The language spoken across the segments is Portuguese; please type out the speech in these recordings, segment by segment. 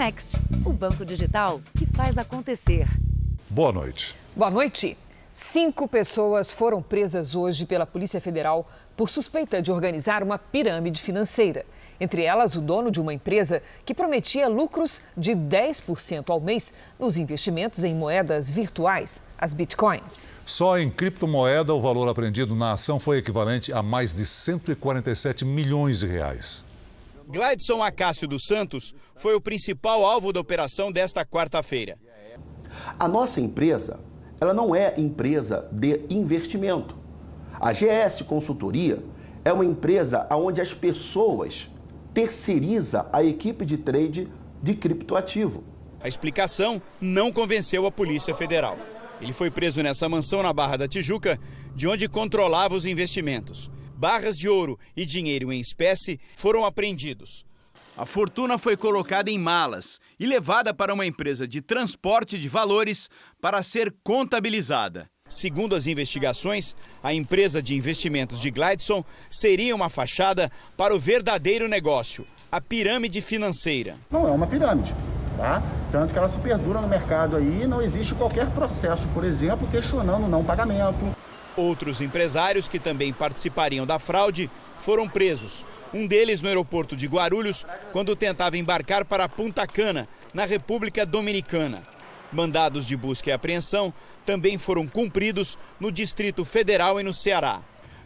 Next, o banco digital que faz acontecer. Boa noite. Boa noite. 5 pessoas foram presas hoje pela Polícia Federal por suspeita de organizar uma pirâmide financeira. Entre elas, o dono de uma empresa que prometia lucros de 10% ao mês nos investimentos em moedas virtuais, as bitcoins. Só em criptomoeda, o valor apreendido na ação foi equivalente a mais de 147 milhões de reais. Gladson Acácio dos Santos foi o principal alvo da operação desta quarta-feira. A nossa empresa, ela não é empresa de investimento. A GS Consultoria é uma empresa onde as pessoas terceiriza a equipe de trade de criptoativo. A explicação não convenceu a Polícia Federal. Ele foi preso nessa mansão na Barra da Tijuca, de onde controlava os investimentos. Barras de ouro e dinheiro em espécie foram apreendidos. A fortuna foi colocada em malas e levada para uma empresa de transporte de valores para ser contabilizada. Segundo as investigações, a empresa de investimentos de Gladson seria uma fachada para o verdadeiro negócio, a pirâmide financeira. Não é uma pirâmide, tá? Tanto que ela se perdura no mercado aí e não existe qualquer processo, por exemplo, questionando o não pagamento. Outros empresários que também participariam da fraude foram presos. Um deles no aeroporto de Guarulhos, quando tentava embarcar para Punta Cana, na República Dominicana. Mandados de busca e apreensão também foram cumpridos no Distrito Federal e no Ceará.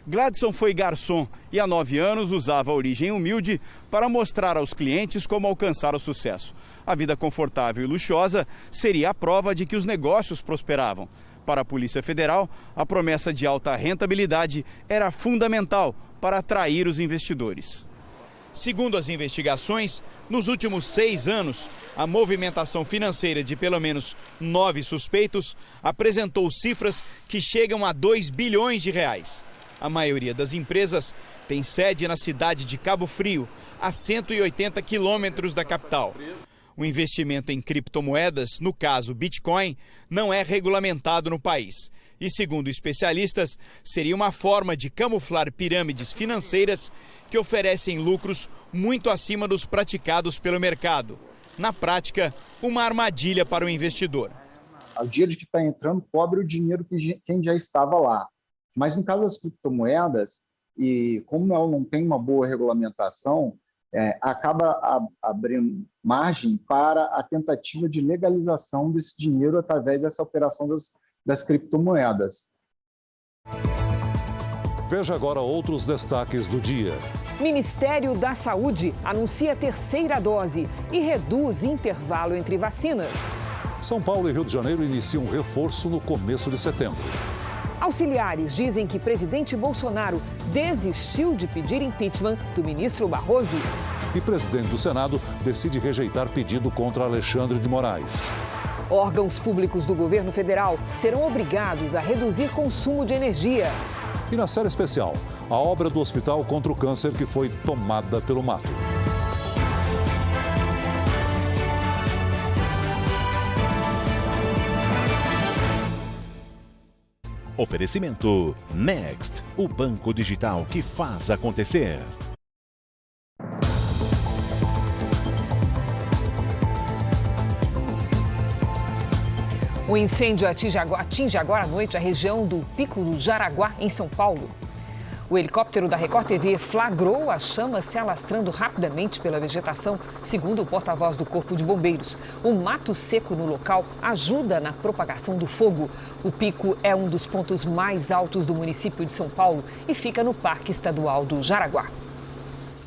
Gladson foi garçom e há 9 anos usava a origem humilde para mostrar aos clientes como alcançar o sucesso. A vida confortável e luxuosa seria a prova de que os negócios prosperavam. Para a Polícia Federal, a promessa de alta rentabilidade era fundamental para atrair os investidores. Segundo as investigações, nos últimos 6 anos, a movimentação financeira de pelo menos 9 suspeitos apresentou cifras que chegam a 2 bilhões de reais. A maioria das empresas tem sede na cidade de Cabo Frio, a 180 quilômetros da capital. O investimento em criptomoedas, no caso Bitcoin, não é regulamentado no país. E, segundo especialistas, seria uma forma de camuflar pirâmides financeiras que oferecem lucros muito acima dos praticados pelo mercado. Na prática, uma armadilha para o investidor. Ao dia de que está entrando, cobre o dinheiro que quem já estava lá. Mas no caso das criptomoedas, e como ela não tem uma boa regulamentação, acaba abrindo margem para a tentativa de legalização desse dinheiro através dessa operação das criptomoedas. Veja agora outros destaques do dia. Ministério da Saúde anuncia a 3ª dose e reduz intervalo entre vacinas. São Paulo e Rio de Janeiro iniciam um reforço no começo de setembro. Auxiliares dizem que presidente Bolsonaro desistiu de pedir impeachment do ministro Barroso. E presidente do Senado decide rejeitar pedido contra Alexandre de Moraes. Órgãos públicos do governo federal serão obrigados a reduzir consumo de energia. E na série especial, a obra do Hospital contra o Câncer que foi tomada pelo mato. Oferecimento Next, o banco digital que faz acontecer. O incêndio atinge agora à noite a região do Pico do Jaraguá, em São Paulo. O helicóptero da Record TV flagrou as chamas se alastrando rapidamente pela vegetação, segundo o porta-voz do Corpo de Bombeiros. O mato seco no local ajuda na propagação do fogo. O pico é um dos pontos mais altos do município de São Paulo e fica no Parque Estadual do Jaraguá.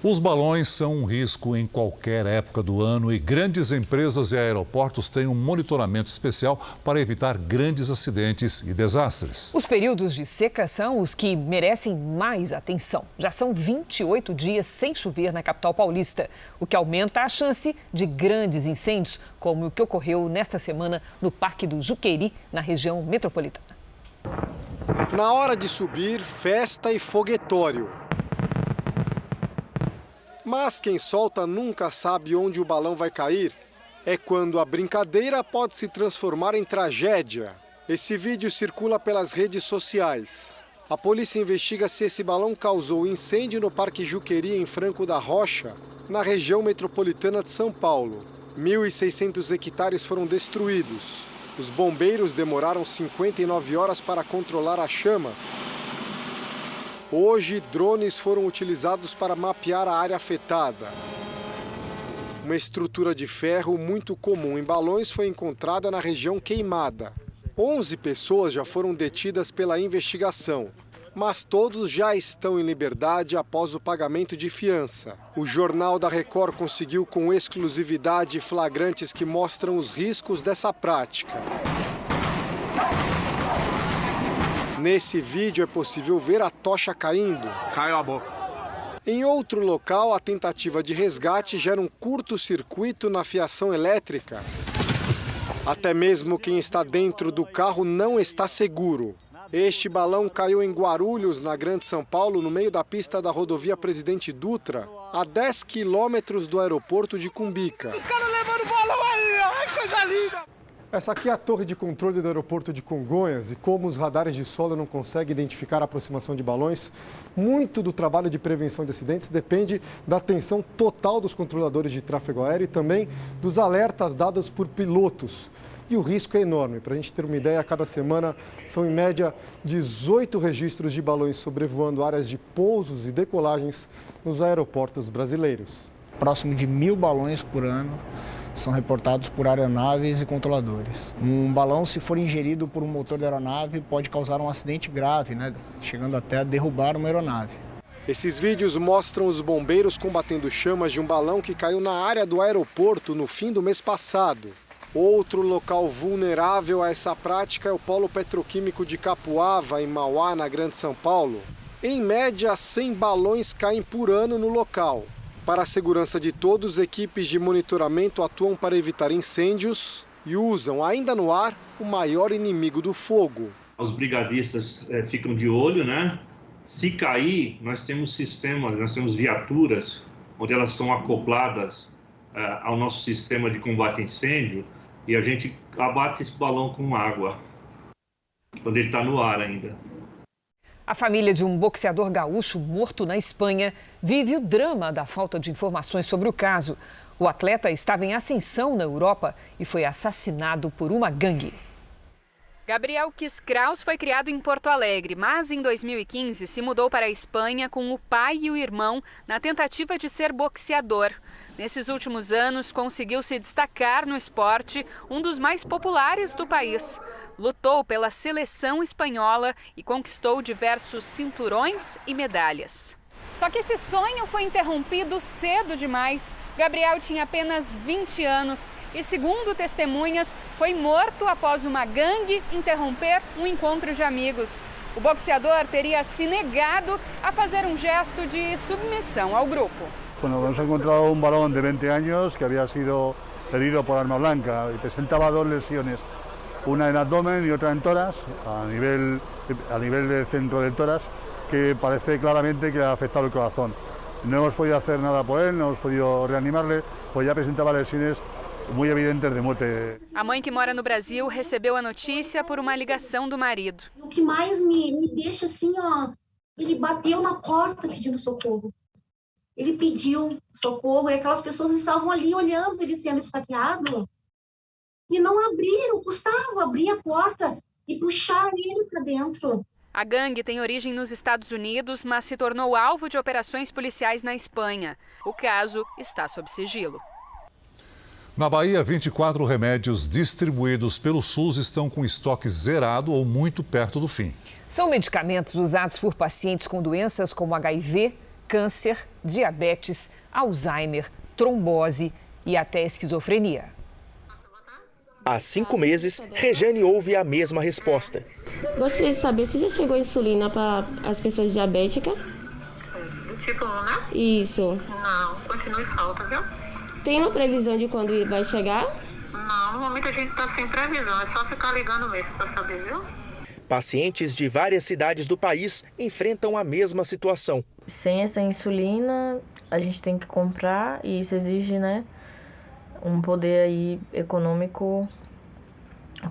Os balões são um risco em qualquer época do ano e grandes empresas e aeroportos têm um monitoramento especial para evitar grandes acidentes e desastres. Os períodos de seca são os que merecem mais atenção. Já são 28 dias sem chover na capital paulista, o que aumenta a chance de grandes incêndios, como o que ocorreu nesta semana no Parque do Juqueí, na região metropolitana. Na hora de subir, festa e foguetório. Mas quem solta nunca sabe onde o balão vai cair. É quando a brincadeira pode se transformar em tragédia. Esse vídeo circula pelas redes sociais. A polícia investiga se esse balão causou incêndio no Parque Juqueí, em Franco da Rocha, na região metropolitana de São Paulo. 1.600 hectares foram destruídos. Os bombeiros demoraram 59 horas para controlar as chamas. Hoje, drones foram utilizados para mapear a área afetada. Uma estrutura de ferro muito comum em Balões foi encontrada na região queimada. 11 pessoas já foram detidas pela investigação, mas todos já estão em liberdade após o pagamento de fiança. O Jornal da Record conseguiu com exclusividade flagrantes que mostram os riscos dessa prática. Nesse vídeo é possível ver a tocha caindo. Caiu a boca. Em outro local, a tentativa de resgate gera um curto-circuito na fiação elétrica. Até mesmo quem está dentro do carro não está seguro. Este balão caiu em Guarulhos, na Grande São Paulo, no meio da pista da rodovia Presidente Dutra, a 10 quilômetros do aeroporto de Cumbica. Os caras levando o balão aí, ai, coisa linda! Essa aqui é a torre de controle do aeroporto de Congonhas e como os radares de solo não conseguem identificar a aproximação de balões, muito do trabalho de prevenção de acidentes depende da atenção total dos controladores de tráfego aéreo e também dos alertas dados por pilotos. E o risco é enorme. Para a gente ter uma ideia, a cada semana são em média 18 registros de balões sobrevoando áreas de pousos e decolagens nos aeroportos brasileiros. Próximo de 1.000 balões por ano são reportados por aeronaves e controladores. Um balão, se for ingerido por um motor da aeronave, pode causar um acidente grave, chegando até a derrubar uma aeronave. Esses vídeos mostram os bombeiros combatendo chamas de um balão que caiu na área do aeroporto no fim do mês passado. Outro local vulnerável a essa prática é o polo petroquímico de Capuava, em Mauá, na Grande São Paulo. Em média, 100 balões caem por ano no local. Para a segurança de todos, equipes de monitoramento atuam para evitar incêndios e usam, ainda no ar, o maior inimigo do fogo. Os brigadistas ficam de olho, Se cair, nós temos sistemas, nós temos viaturas, onde elas são acopladas ao nosso sistema de combate a incêndio e a gente abate esse balão com água, quando ele está no ar ainda. A família de um boxeador gaúcho morto na Espanha vive o drama da falta de informações sobre o caso. O atleta estava em ascensão na Europa e foi assassinado por uma gangue. Gabriel Kiss Kraus foi criado em Porto Alegre, mas em 2015 se mudou para a Espanha com o pai e o irmão na tentativa de ser boxeador. Nesses últimos anos, conseguiu se destacar no esporte, um dos mais populares do país. Lutou pela seleção espanhola e conquistou diversos cinturões e medalhas. Só que esse sonho foi interrompido cedo demais. Gabriel tinha apenas 20 anos e, segundo testemunhas, foi morto após uma gangue interromper um encontro de amigos. O boxeador teria se negado a fazer um gesto de submissão ao grupo. Bueno, hemos encontrado un varón de 20 años que había sido herido por arma blanca y presentaba dos lesiones, una en abdomen y otra en tórax, a nivel del centro del tórax, que parece claramente que ha afectado el corazón. No hemos podido hacer nada por él, no hemos podido reanimarle, pues ya presentaba lesiones muy evidentes de muerte. A mãe que mora no Brasil recebeu a notícia por uma ligação do marido. O que mais me deixa assim, ele bateu na porta pedindo socorro. Ele pediu socorro e aquelas pessoas estavam ali olhando ele sendo esfaqueado e não abriram, custava abrir a porta e puxar ele para dentro. A gangue tem origem nos Estados Unidos, mas se tornou alvo de operações policiais na Espanha. O caso está sob sigilo. Na Bahia, 24 remédios distribuídos pelo SUS estão com estoque zerado ou muito perto do fim. São medicamentos usados por pacientes com doenças como HIV, câncer, diabetes, Alzheimer, trombose e até esquizofrenia. Há 5 meses, Rejane ouve a mesma resposta. Gostaria de saber se já chegou insulina para as pessoas diabéticas. Do tipo 1, né? Isso. Não, continua em falta, viu? Tem uma previsão de quando vai chegar? Não, no momento a gente está sem previsão, é só ficar ligando mesmo para saber, viu? Pacientes de várias cidades do país enfrentam a mesma situação. Sem essa insulina, a gente tem que comprar e isso exige, um poder aí econômico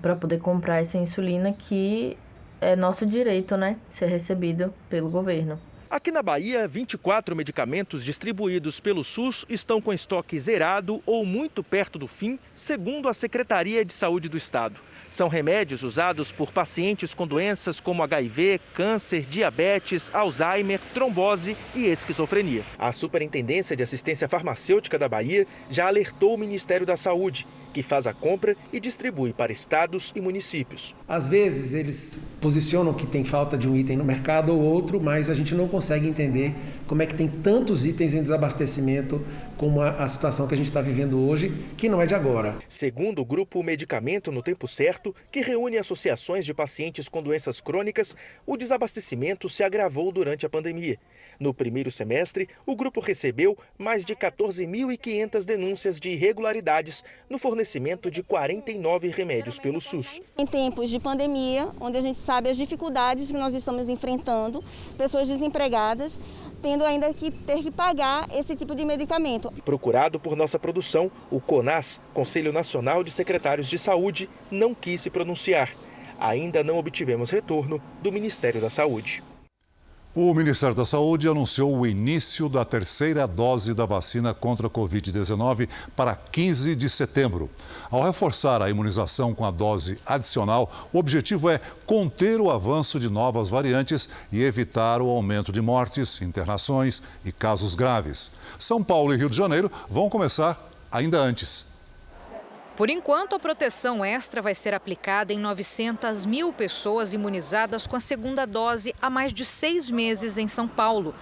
para poder comprar essa insulina que é nosso direito, ser recebido pelo governo. Aqui na Bahia, 24 medicamentos distribuídos pelo SUS estão com estoque zerado ou muito perto do fim, segundo a Secretaria de Saúde do Estado. São remédios usados por pacientes com doenças como HIV, câncer, diabetes, Alzheimer, trombose e esquizofrenia. A Superintendência de Assistência Farmacêutica da Bahia já alertou o Ministério da Saúde, que faz a compra e distribui para estados e municípios. Às vezes eles posicionam que tem falta de um item no mercado ou outro, mas a gente não consegue entender como é que tem tantos itens em desabastecimento como a situação que a gente está vivendo hoje, que não é de agora. Segundo o grupo Medicamento no Tempo Certo, que reúne associações de pacientes com doenças crônicas, o desabastecimento se agravou durante a pandemia. No primeiro semestre, o grupo recebeu mais de 14.500 denúncias de irregularidades no fornecimento de 49 remédios pelo SUS. Em tempos de pandemia, onde a gente sabe as dificuldades que nós estamos enfrentando, pessoas desempregadas, tendo ainda que ter que pagar esse tipo de medicamento. Procurado por nossa produção, o CONAS, Conselho Nacional de Secretários de Saúde, não quis se pronunciar. Ainda não obtivemos retorno do Ministério da Saúde. O Ministério da Saúde anunciou o início da terceira dose da vacina contra a Covid-19 para 15 de setembro. Ao reforçar a imunização com a dose adicional, o objetivo é conter o avanço de novas variantes e evitar o aumento de mortes, internações e casos graves. São Paulo e Rio de Janeiro vão começar ainda antes. Por enquanto, a proteção extra vai ser aplicada em 900 mil pessoas imunizadas com a segunda dose há mais de 6 meses em São Paulo.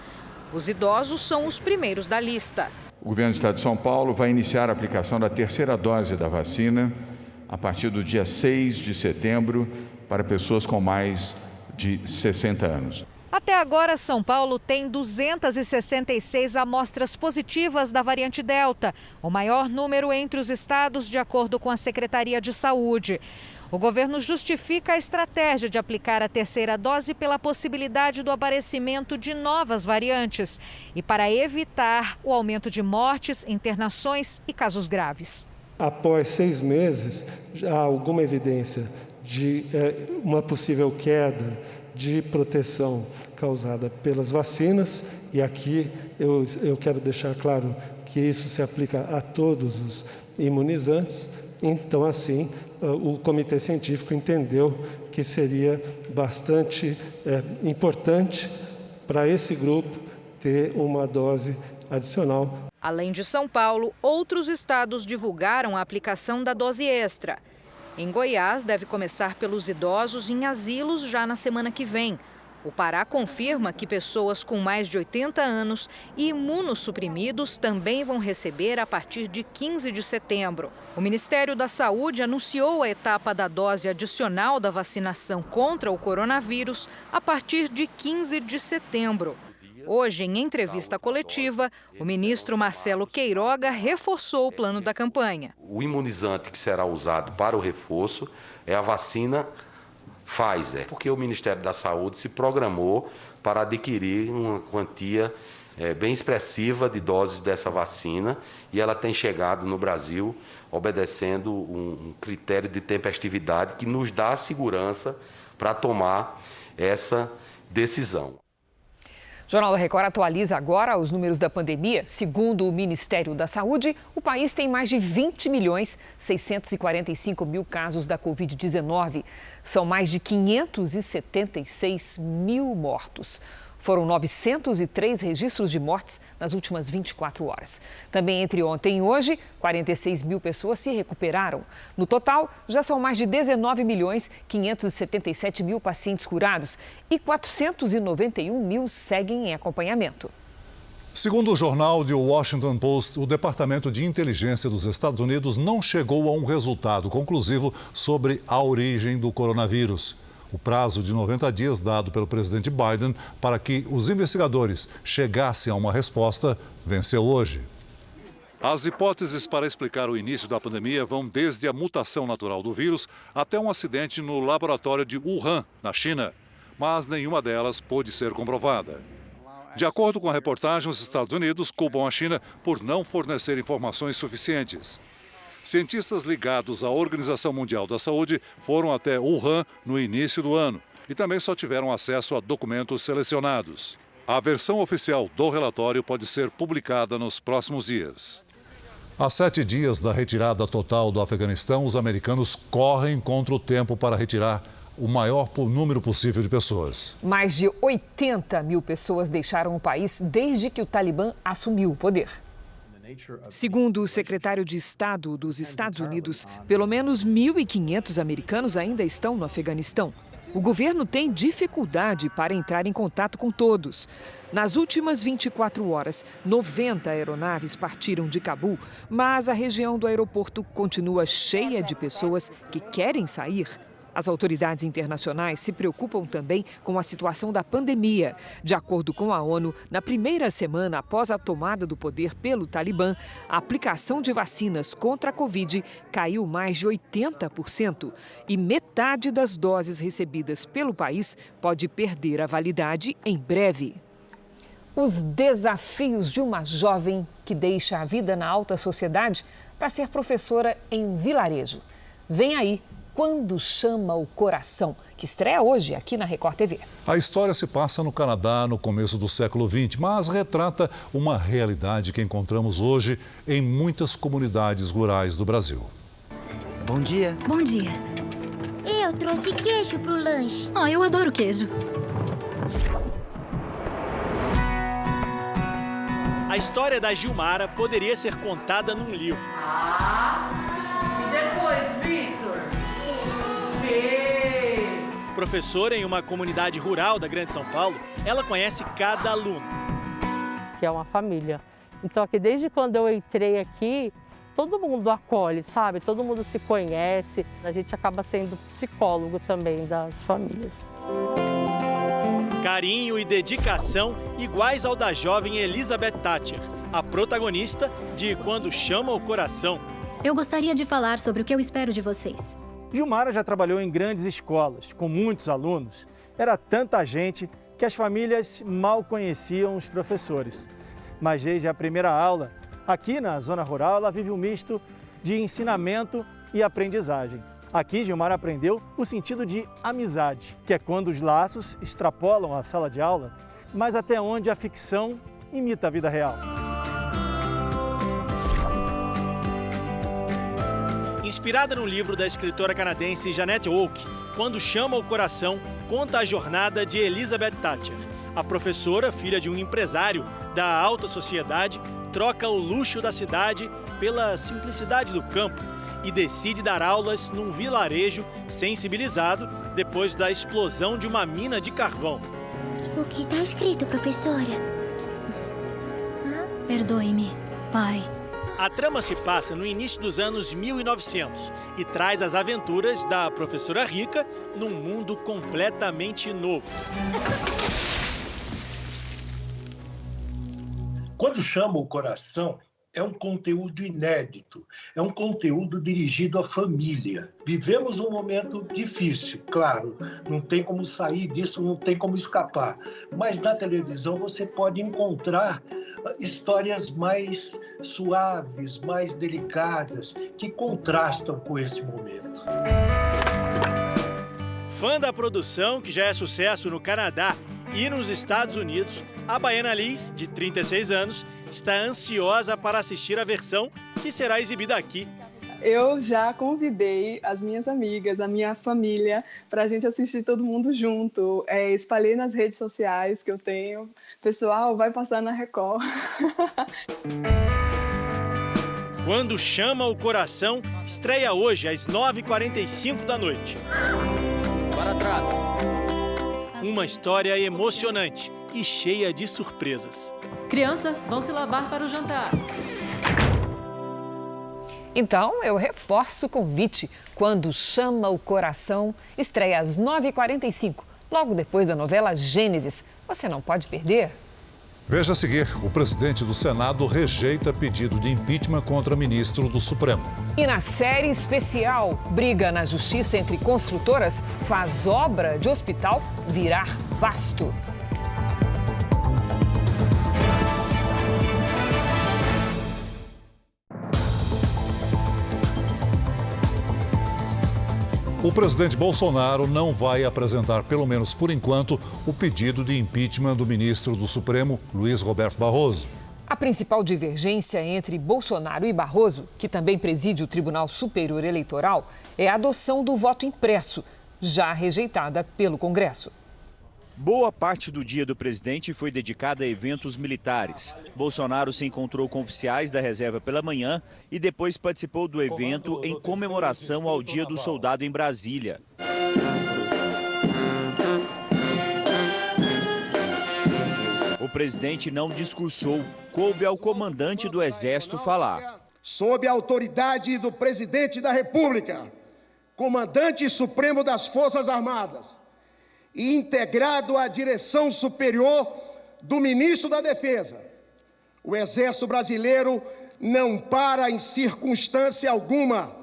Os idosos são os primeiros da lista. O governo do Estado de São Paulo vai iniciar a aplicação da terceira dose da vacina a partir do dia 6 de setembro para pessoas com mais de 60 anos. Até agora, São Paulo tem 266 amostras positivas da variante Delta, o maior número entre os estados, de acordo com a Secretaria de Saúde. O governo justifica a estratégia de aplicar a terceira dose pela possibilidade do aparecimento de novas variantes e para evitar o aumento de mortes, internações e casos graves. Após 6 meses, já há alguma evidência de uma possível queda de proteção causada pelas vacinas, e aqui eu quero deixar claro que isso se aplica a todos os imunizantes. Então, assim, o Comitê Científico entendeu que seria bastante importante para esse grupo ter uma dose adicional. Além de São Paulo, outros estados divulgaram a aplicação da dose extra. Em Goiás, deve começar pelos idosos em asilos já na semana que vem. O Pará confirma que pessoas com mais de 80 anos e imunossuprimidos também vão receber a partir de 15 de setembro. O Ministério da Saúde anunciou a etapa da dose adicional da vacinação contra o coronavírus a partir de 15 de setembro. Hoje, em entrevista coletiva, o ministro Marcelo Queiroga reforçou o plano da campanha. O imunizante que será usado para o reforço é a vacina Pfizer, porque o Ministério da Saúde se programou para adquirir uma quantia bem expressiva de doses dessa vacina, e ela tem chegado no Brasil obedecendo um critério de tempestividade que nos dá segurança para tomar essa decisão. O Jornal da Record atualiza agora os números da pandemia. Segundo o Ministério da Saúde, o país tem mais de 20.645.000 casos da Covid-19. São mais de 576 mil mortos. Foram 903 registros de mortes nas últimas 24 horas. Também entre ontem e hoje, 46 mil pessoas se recuperaram. No total, já são mais de 19.577.000 pacientes curados e 491 mil seguem em acompanhamento. Segundo o jornal The Washington Post, o Departamento de Inteligência dos Estados Unidos não chegou a um resultado conclusivo sobre a origem do coronavírus. O prazo de 90 dias dado pelo presidente Biden para que os investigadores chegassem a uma resposta venceu hoje. As hipóteses para explicar o início da pandemia vão desde a mutação natural do vírus até um acidente no laboratório de Wuhan, na China. Mas nenhuma delas pôde ser comprovada. De acordo com a reportagem, os Estados Unidos culpam a China por não fornecer informações suficientes. Cientistas ligados à Organização Mundial da Saúde foram até Wuhan no início do ano e também só tiveram acesso a documentos selecionados. A versão oficial do relatório pode ser publicada nos próximos dias. Há 7 dias da retirada total do Afeganistão, os americanos correm contra o tempo para retirar o maior número possível de pessoas. Mais de 80 mil pessoas deixaram o país desde que o Talibã assumiu o poder. Segundo o secretário de Estado dos Estados Unidos, pelo menos 1.500 americanos ainda estão no Afeganistão. O governo tem dificuldade para entrar em contato com todos. Nas últimas 24 horas, 90 aeronaves partiram de Cabul, mas a região do aeroporto continua cheia de pessoas que querem sair. As autoridades internacionais se preocupam também com a situação da pandemia. De acordo com a ONU, na primeira semana após a tomada do poder pelo Talibã, a aplicação de vacinas contra a Covid caiu mais de 80% e metade das doses recebidas pelo país pode perder a validade em breve. Os desafios de uma jovem que deixa a vida na alta sociedade para ser professora em um vilarejo. Vem aí Quando Chama o Coração, que estreia hoje aqui na Record TV. A história se passa no Canadá no começo do século XX, mas retrata uma realidade que encontramos hoje em muitas comunidades rurais do Brasil. Bom dia. Bom dia. Eu trouxe queijo pro lanche. Oh, eu adoro queijo. A história da Gilmara poderia ser contada num livro. E depois, Vitor? Professora em uma comunidade rural da Grande São Paulo, ela conhece cada aluno. Que é uma família. Então, aqui, desde quando eu entrei aqui, todo mundo acolhe, sabe? Todo mundo se conhece. A gente acaba sendo psicólogo também das famílias. Carinho e dedicação iguais ao da jovem Elizabeth Thatcher, a protagonista de Quando Chama o Coração. Eu gostaria de falar sobre o que eu espero de vocês. Gilmara já trabalhou em grandes escolas, com muitos alunos. Era tanta gente que as famílias mal conheciam os professores. Mas desde a primeira aula, aqui na zona rural, ela vive um misto de ensinamento e aprendizagem. Aqui, Gilmara aprendeu o sentido de amizade, que é quando os laços extrapolam a sala de aula, mas até onde a ficção imita a vida real. Inspirada no livro da escritora canadense Janette Oake, Quando Chama o Coração, conta a jornada de Elizabeth Thatcher. A professora, filha de um empresário da alta sociedade, troca o luxo da cidade pela simplicidade do campo e decide dar aulas num vilarejo sensibilizado depois da explosão de uma mina de carvão. O que está escrito, professora? Perdoe-me, pai. A trama se passa no início dos anos 1900 e traz as aventuras da professora rica num mundo completamente novo. Quando Chama o Coração é um conteúdo inédito, é um conteúdo dirigido à família. Vivemos um momento difícil, claro, não tem como sair disso, não tem como escapar. Mas na televisão você pode encontrar histórias mais suaves, mais delicadas, que contrastam com esse momento. Fã da produção, que já é sucesso no Canadá e nos Estados Unidos, a baiana Liz, de 36 anos, está ansiosa para assistir a versão que será exibida aqui. Eu já convidei as minhas amigas, a minha família, para a gente assistir todo mundo junto. Espalhei nas redes sociais que eu tenho. Pessoal, vai passar na Record. Quando Chama o Coração, estreia hoje às 9h45 da noite. Para trás. Uma história emocionante e cheia de surpresas. Crianças, vão se lavar para o jantar. Então, eu reforço o convite. Quando Chama o Coração, estreia às 9h45, logo depois da novela Gênesis. Você não pode perder. Veja a seguir, o presidente do Senado rejeita pedido de impeachment contra ministro do Supremo. E na série especial, briga na justiça entre construtoras faz obra de hospital virar pasto. O O presidente Bolsonaro não vai apresentar, pelo menos por enquanto, o pedido de impeachment do ministro do Supremo, Luiz Roberto Barroso. A principal divergência entre Bolsonaro e Barroso, que também preside o Tribunal Superior Eleitoral, é a adoção do voto impresso, já rejeitada pelo Congresso. Boa parte do dia do presidente foi dedicada a eventos militares. Bolsonaro se encontrou com oficiais da reserva pela manhã e depois participou do evento em comemoração ao Dia do Soldado em Brasília. O presidente não discursou, coube ao comandante do Exército falar. Sob a autoridade do presidente da República, comandante supremo das Forças Armadas, e integrado à direção superior do ministro da Defesa, o Exército Brasileiro não para em circunstância alguma,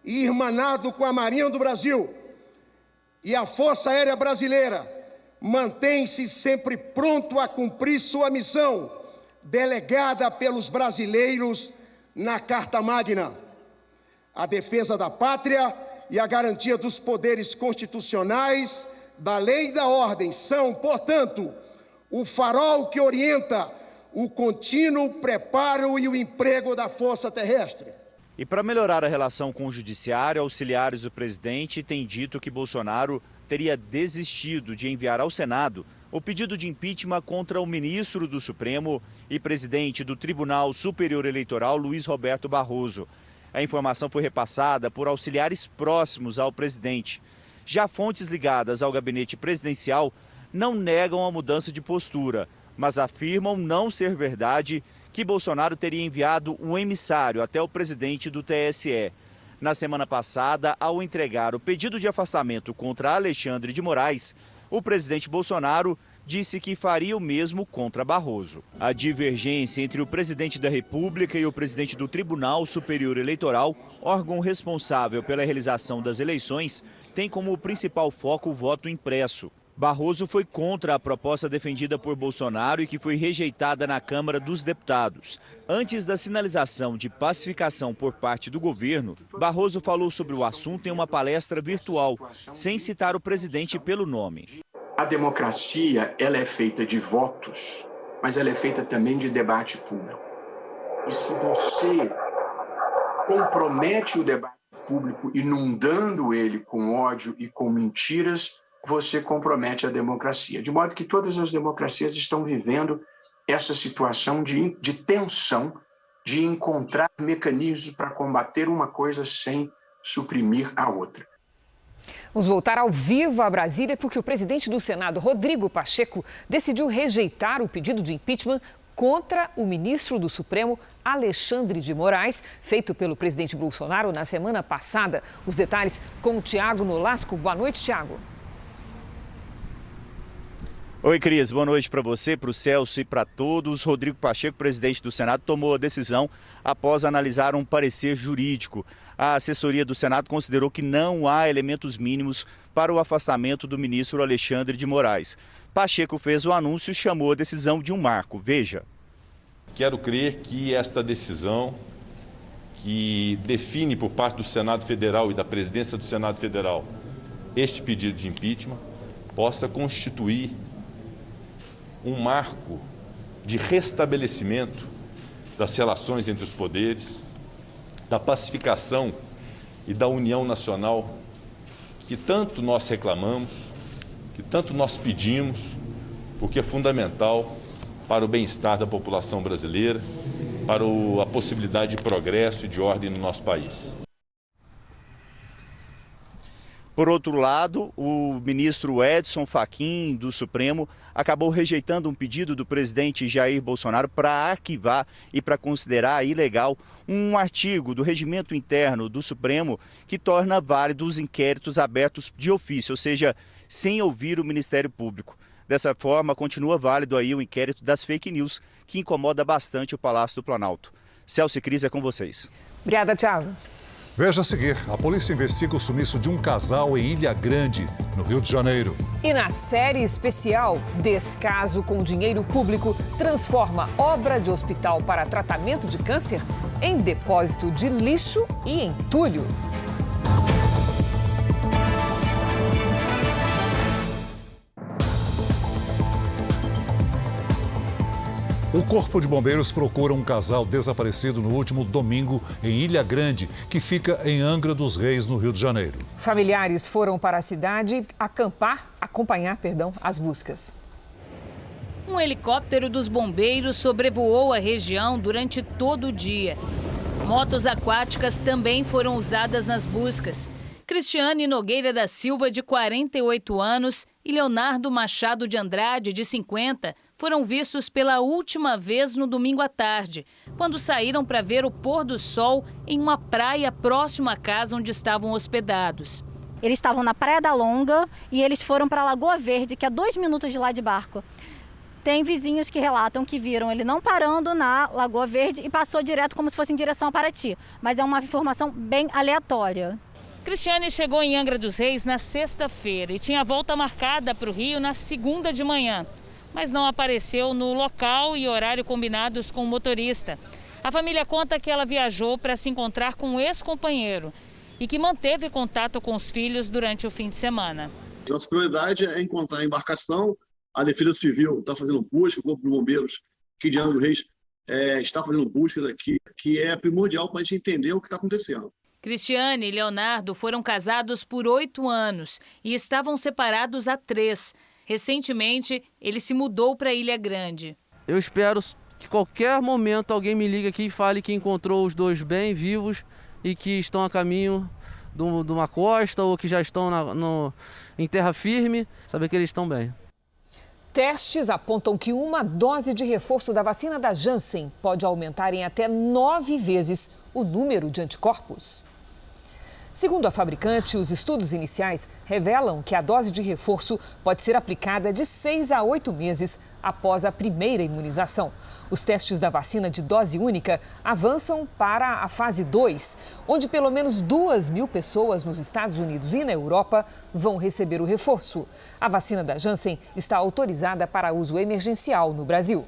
irmanado com a Marinha do Brasil e a Força Aérea Brasileira, mantém-se sempre pronto a cumprir sua missão, delegada pelos brasileiros na Carta Magna. A defesa da pátria e a garantia dos poderes constitucionais, da lei e da ordem são, portanto, o farol que orienta o contínuo preparo e o emprego da força terrestre. E para melhorar a relação com o judiciário, auxiliares do presidente têm dito que Bolsonaro teria desistido de enviar ao Senado o pedido de impeachment contra o ministro do Supremo e presidente do Tribunal Superior Eleitoral, Luiz Roberto Barroso. A informação foi repassada por auxiliares próximos ao presidente. Já fontes ligadas ao gabinete presidencial não negam a mudança de postura, mas afirmam não ser verdade que Bolsonaro teria enviado um emissário até o presidente do TSE. Na semana passada, ao entregar o pedido de afastamento contra Alexandre de Moraes, o presidente Bolsonaro disse que faria o mesmo contra Barroso. A divergência entre o presidente da República e o presidente do Tribunal Superior Eleitoral, órgão responsável pela realização das eleições, tem como principal foco o voto impresso. Barroso foi contra a proposta defendida por Bolsonaro e que foi rejeitada na Câmara dos Deputados. Antes da sinalização de pacificação por parte do governo, Barroso falou sobre o assunto em uma palestra virtual, sem citar o presidente pelo nome. A democracia, ela é feita de votos, mas ela é feita também de debate público. E se você compromete o debate público, inundando ele com ódio e com mentiras, você compromete a democracia. De modo que todas as democracias estão vivendo essa situação de tensão, de encontrar mecanismos para combater uma coisa sem suprimir a outra. Vamos voltar ao vivo a Brasília porque o presidente do Senado, Rodrigo Pacheco, decidiu rejeitar o pedido de impeachment contra o ministro do Supremo, Alexandre de Moraes, feito pelo presidente Bolsonaro na semana passada. Os detalhes com o Tiago Nolasco. Boa noite, Tiago. Oi, Cris. Boa noite para você, para o Celso e para todos. Rodrigo Pacheco, presidente do Senado, tomou a decisão após analisar um parecer jurídico. A assessoria do Senado considerou que não há elementos mínimos para o afastamento do ministro Alexandre de Moraes. Pacheco fez o anúncio e chamou a decisão de um marco. Veja. Quero crer que esta decisão, que define por parte do Senado Federal e da presidência do Senado Federal este pedido de impeachment, possa constituir um marco de restabelecimento das relações entre os poderes, da pacificação e da união nacional que tanto nós reclamamos, que tanto nós pedimos, porque é fundamental para o bem-estar da população brasileira, para a possibilidade de progresso e de ordem no nosso país. Por outro lado, o ministro Edson Fachin, do Supremo, acabou rejeitando um pedido do presidente Jair Bolsonaro para arquivar e para considerar ilegal um artigo do regimento interno do Supremo que torna válidos os inquéritos abertos de ofício, ou seja, sem ouvir o Ministério Público. Dessa forma, continua válido aí o inquérito das fake news, que incomoda bastante o Palácio do Planalto. Celso e Cris, é com vocês. Obrigada, Thiago. Veja a seguir, a polícia investiga o sumiço de um casal em Ilha Grande, no Rio de Janeiro. E na série especial, descaso com dinheiro público transforma obra de hospital para tratamento de câncer em depósito de lixo e entulho. O Corpo de Bombeiros procura um casal desaparecido no último domingo em Ilha Grande, que fica em Angra dos Reis, no Rio de Janeiro. Familiares foram para a cidade acompanhar as buscas. Um helicóptero dos bombeiros sobrevoou a região durante todo o dia. Motos aquáticas também foram usadas nas buscas. Cristiane Nogueira da Silva, de 48 anos, e Leonardo Machado de Andrade, de 50, foram vistos pela última vez no domingo à tarde, quando saíram para ver o pôr do sol em uma praia próxima à casa onde estavam hospedados. Eles estavam na Praia da Longa e eles foram para Lagoa Verde, que é 2 minutos de lá de barco. Tem vizinhos que relatam que viram ele não parando na Lagoa Verde e passou direto como se fosse em direção a Paraty, mas é uma informação bem aleatória. Cristiane chegou em Angra dos Reis na sexta-feira e tinha volta marcada para o Rio na segunda de manhã, mas não apareceu no local e horário combinados com o motorista. A família conta que ela viajou para se encontrar com um ex-companheiro e que manteve contato com os filhos durante o fim de semana. Nossa prioridade é encontrar a embarcação. A Defesa Civil está fazendo busca, o Corpo de Bombeiros aqui de Angra dos Reis está fazendo busca daqui, que é primordial para a gente entender o que está acontecendo. Cristiane e Leonardo foram casados por 8 anos e estavam separados há 3. Recentemente, ele se mudou para Ilha Grande. Eu espero que qualquer momento alguém me ligue aqui e fale que encontrou os dois bem vivos e que estão a caminho de uma costa ou que já estão em terra firme, saber que eles estão bem. Testes apontam que uma dose de reforço da vacina da Janssen pode aumentar em até 9 vezes o número de anticorpos. Segundo a fabricante, os estudos iniciais revelam que a dose de reforço pode ser aplicada de 6 a 8 meses após a primeira imunização. Os testes da vacina de dose única avançam para a fase 2, onde pelo menos 2.000 pessoas nos Estados Unidos e na Europa vão receber o reforço. A vacina da Janssen está autorizada para uso emergencial no Brasil.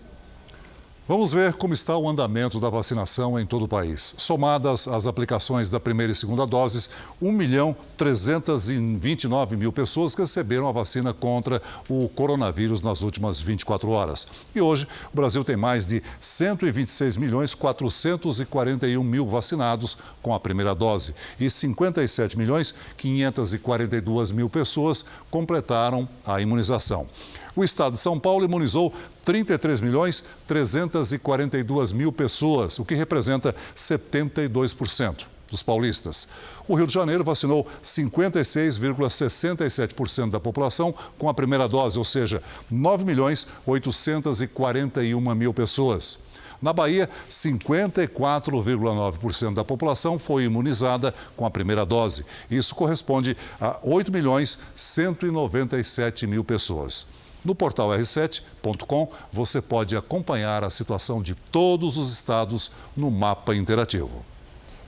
Vamos ver como está o andamento da vacinação em todo o país. Somadas as aplicações da primeira e segunda doses, 1.329.000 pessoas receberam a vacina contra o coronavírus nas últimas 24 horas. E hoje, o Brasil tem mais de 126.441.000 vacinados com a primeira dose e 57.542.000 pessoas completaram a imunização. O estado de São Paulo imunizou 33.342.000 pessoas, o que representa 72% dos paulistas. O Rio de Janeiro vacinou 56,67% da população com a primeira dose, ou seja, 9.841.000 pessoas. Na Bahia, 54,9% da população foi imunizada com a primeira dose. Isso corresponde a 8.197.000 pessoas. No portal r7.com, você pode acompanhar a situação de todos os estados no mapa interativo.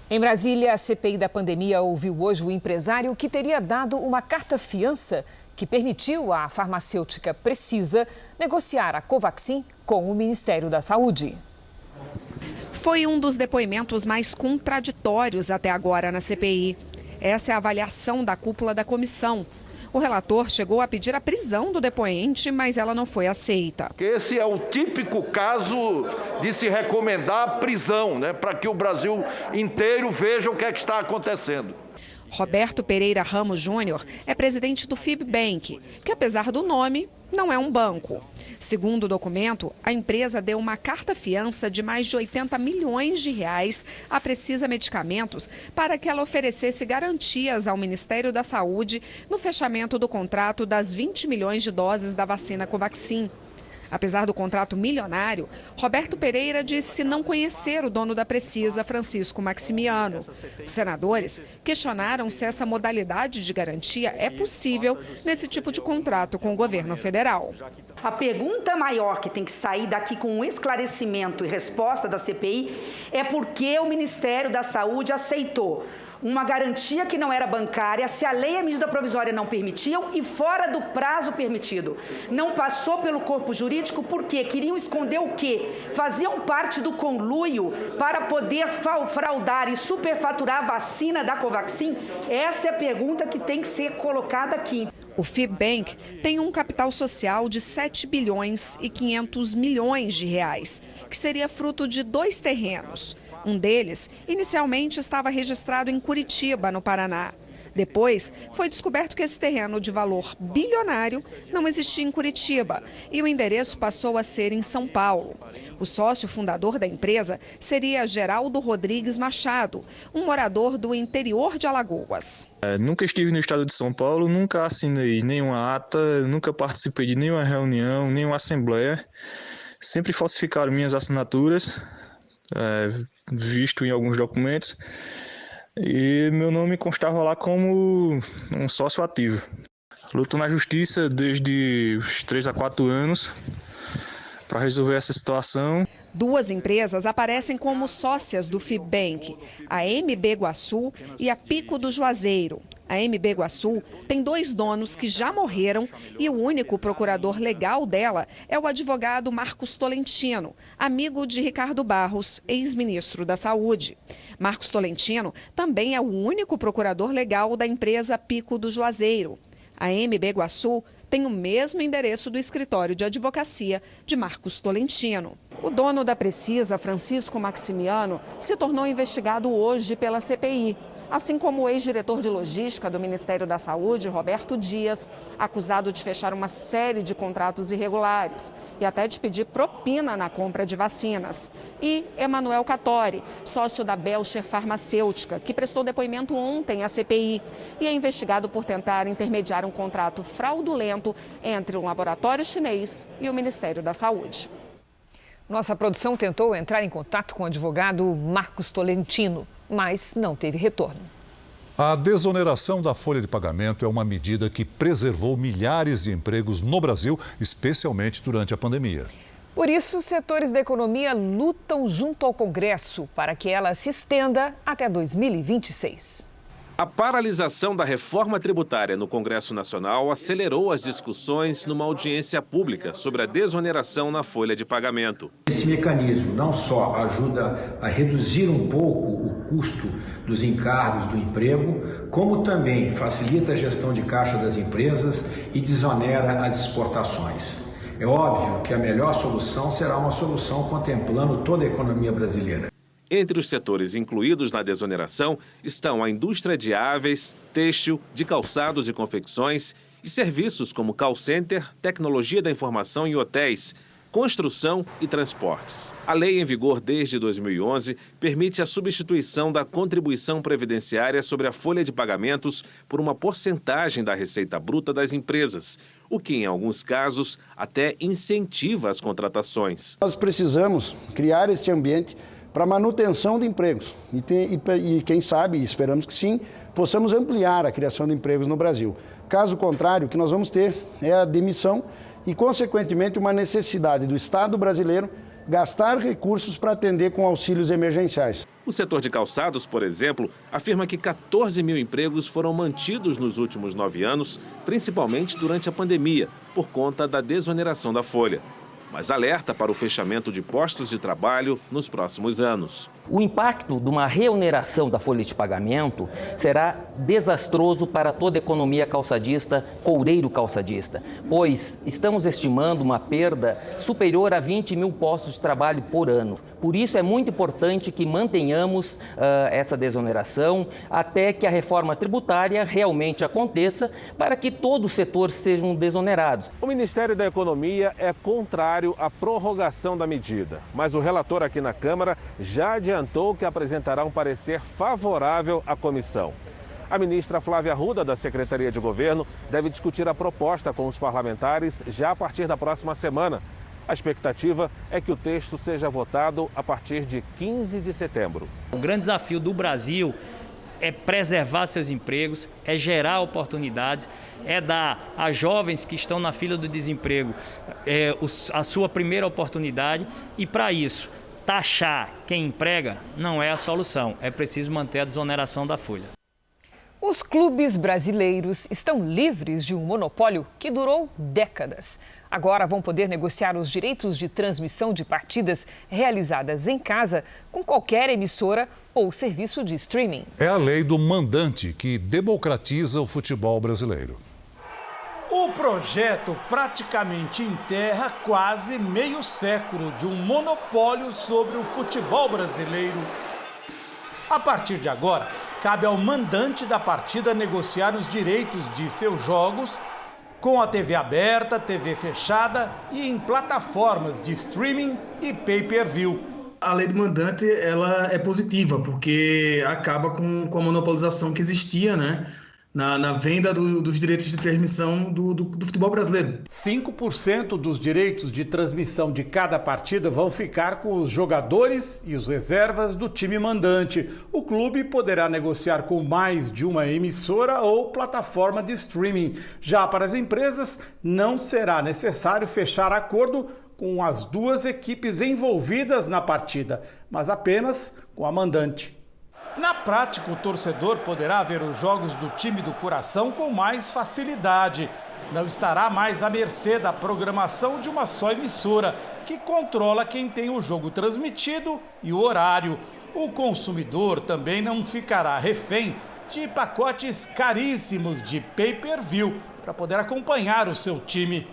Em Brasília, a CPI da pandemia ouviu hoje o empresário que teria dado uma carta-fiança que permitiu à farmacêutica Precisa negociar a Covaxin com o Ministério da Saúde. Foi um dos depoimentos mais contraditórios até agora na CPI. Essa é a avaliação da cúpula da comissão. O relator chegou a pedir a prisão do depoente, mas ela não foi aceita. Esse é o típico caso de se recomendar a prisão, para que o Brasil inteiro veja o que é que está acontecendo. Roberto Pereira Ramos Júnior é presidente do Fibbank, que apesar do nome, não é um banco. Segundo o documento, a empresa deu uma carta-fiança de mais de 80 milhões de reais à Precisa Medicamentos para que ela oferecesse garantias ao Ministério da Saúde no fechamento do contrato das 20 milhões de doses da vacina Covaxin. Apesar do contrato milionário, Roberto Pereira disse não conhecer o dono da Precisa, Francisco Maximiano. Os senadores questionaram se essa modalidade de garantia é possível nesse tipo de contrato com o governo federal. A pergunta maior que tem que sair daqui com um esclarecimento e resposta da CPI é por que o Ministério da Saúde aceitou uma garantia que não era bancária, se a lei e a medida provisória não permitiam e fora do prazo permitido. Não passou pelo corpo jurídico porque queriam esconder o quê? Faziam parte do conluio para poder fraudar e superfaturar a vacina da Covaxin? Essa é a pergunta que tem que ser colocada aqui. O Fibbank tem um capital social de 7 bilhões e 500 milhões de reais, que seria fruto de 2 terrenos. Um deles, inicialmente, estava registrado em Curitiba, no Paraná. Depois, foi descoberto que esse terreno de valor bilionário não existia em Curitiba e o endereço passou a ser em São Paulo. O sócio fundador da empresa seria Geraldo Rodrigues Machado, um morador do interior de Alagoas. Nunca estive no estado de São Paulo, nunca assinei nenhuma ata, nunca participei de nenhuma reunião, nenhuma assembleia. Sempre falsificaram minhas assinaturas, visto em alguns documentos. E meu nome constava lá como um sócio ativo. Luto na justiça desde os 3 a 4 anos para resolver essa situação. 2 empresas aparecem como sócias do Fibbank, a MB Guaçu e a Pico do Juazeiro. A MB Guaçu tem 2 donos que já morreram e o único procurador legal dela é o advogado Marcos Tolentino, amigo de Ricardo Barros, ex-ministro da Saúde. Marcos Tolentino também é o único procurador legal da empresa Pico do Juazeiro. A MB Guaçu tem o mesmo endereço do escritório de advocacia de Marcos Tolentino. O dono da Precisa, Francisco Maximiano, se tornou investigado hoje pela CPI. Assim como o ex-diretor de logística do Ministério da Saúde, Roberto Dias, acusado de fechar uma série de contratos irregulares e até de pedir propina na compra de vacinas. E Emanuel Cattori, sócio da Belcher Farmacêutica, que prestou depoimento ontem à CPI e é investigado por tentar intermediar um contrato fraudulento entre um laboratório chinês e o Ministério da Saúde. Nossa produção tentou entrar em contato com o advogado Marcos Tolentino, mas não teve retorno. A desoneração da folha de pagamento é uma medida que preservou milhares de empregos no Brasil, especialmente durante a pandemia. Por isso, setores da economia lutam junto ao Congresso para que ela se estenda até 2026. A paralisação da reforma tributária no Congresso Nacional acelerou as discussões numa audiência pública sobre a desoneração na folha de pagamento. Esse mecanismo não só ajuda a reduzir um pouco o custo dos encargos do emprego, como também facilita a gestão de caixa das empresas e desonera as exportações. É óbvio que a melhor solução será uma solução contemplando toda a economia brasileira. Entre os setores incluídos na desoneração estão a indústria de aves, têxtil, de calçados e confecções e serviços como call center, tecnologia da informação e hotéis, construção e transportes. A lei em vigor desde 2011 permite a substituição da contribuição previdenciária sobre a folha de pagamentos por uma porcentagem da receita bruta das empresas, o que, em alguns casos, até incentiva as contratações. Nós precisamos criar esse ambiente para manutenção de empregos e quem sabe, esperamos que sim, possamos ampliar a criação de empregos no Brasil. Caso contrário, o que nós vamos ter é a demissão e, consequentemente, uma necessidade do Estado brasileiro gastar recursos para atender com auxílios emergenciais. O setor de calçados, por exemplo, afirma que 14 mil empregos foram mantidos nos últimos 9 anos, principalmente durante a pandemia, por conta da desoneração da folha. Mas alerta para o fechamento de postos de trabalho nos próximos anos. O impacto de uma reoneração da folha de pagamento será desastroso para toda a economia calçadista, coureiro calçadista, pois estamos estimando uma perda superior a 20 mil postos de trabalho por ano. Por isso é muito importante que mantenhamos essa desoneração até que a reforma tributária realmente aconteça para que todo o setor sejam desonerados. O Ministério da Economia é contrário à prorrogação da medida, mas o relator aqui na Câmara já adiantou que apresentará um parecer favorável à comissão. A ministra Flávia Arruda, da Secretaria de Governo, deve discutir a proposta com os parlamentares já a partir da próxima semana. A expectativa é que o texto seja votado a partir de 15 de setembro. O grande desafio do Brasil é preservar seus empregos, é gerar oportunidades, é dar a jovens que estão na fila do desemprego a sua primeira oportunidade e, para isso, taxar quem emprega não é a solução, é preciso manter a desoneração da folha. Os clubes brasileiros estão livres de um monopólio que durou décadas. Agora vão poder negociar os direitos de transmissão de partidas realizadas em casa com qualquer emissora ou serviço de streaming. É a lei do mandante que democratiza o futebol brasileiro. O projeto praticamente enterra quase meio século de um monopólio sobre o futebol brasileiro. A partir de agora, cabe ao mandante da partida negociar os direitos de seus jogos com a TV aberta, TV fechada e em plataformas de streaming e pay-per-view. A lei do mandante ela é positiva, porque acaba com a monopolização que existia, né? Na venda dos direitos de transmissão do futebol brasileiro. 5% dos direitos de transmissão de cada partida vão ficar com os jogadores e os reservas do time mandante. O clube poderá negociar com mais de uma emissora ou plataforma de streaming. Já para as empresas, não será necessário fechar acordo com as duas equipes envolvidas na partida, mas apenas com a mandante. Na prática, o torcedor poderá ver os jogos do time do coração com mais facilidade. Não estará mais à mercê da programação de uma só emissora, que controla quem tem o jogo transmitido e o horário. O consumidor também não ficará refém de pacotes caríssimos de pay-per-view para poder acompanhar o seu time.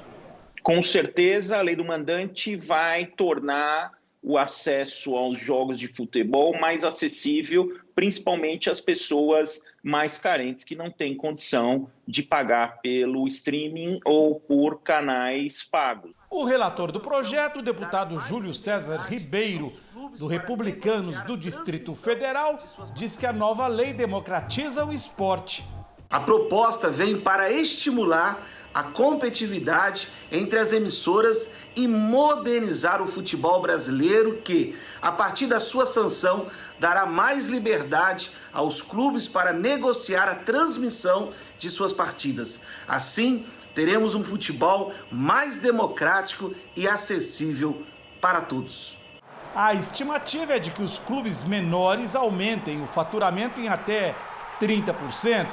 Com certeza, a lei do mandante vai tornar o acesso aos jogos de futebol mais acessível, principalmente às pessoas mais carentes que não têm condição de pagar pelo streaming ou por canais pagos. O relator do projeto, o deputado Júlio César Ribeiro, do Republicanos do Distrito Federal, diz que a nova lei democratiza o esporte. A proposta vem para estimular a competitividade entre as emissoras e modernizar o futebol brasileiro que, a partir da sua sanção, dará mais liberdade aos clubes para negociar a transmissão de suas partidas. Assim, teremos um futebol mais democrático e acessível para todos. A estimativa é de que os clubes menores aumentem o faturamento em até 30%.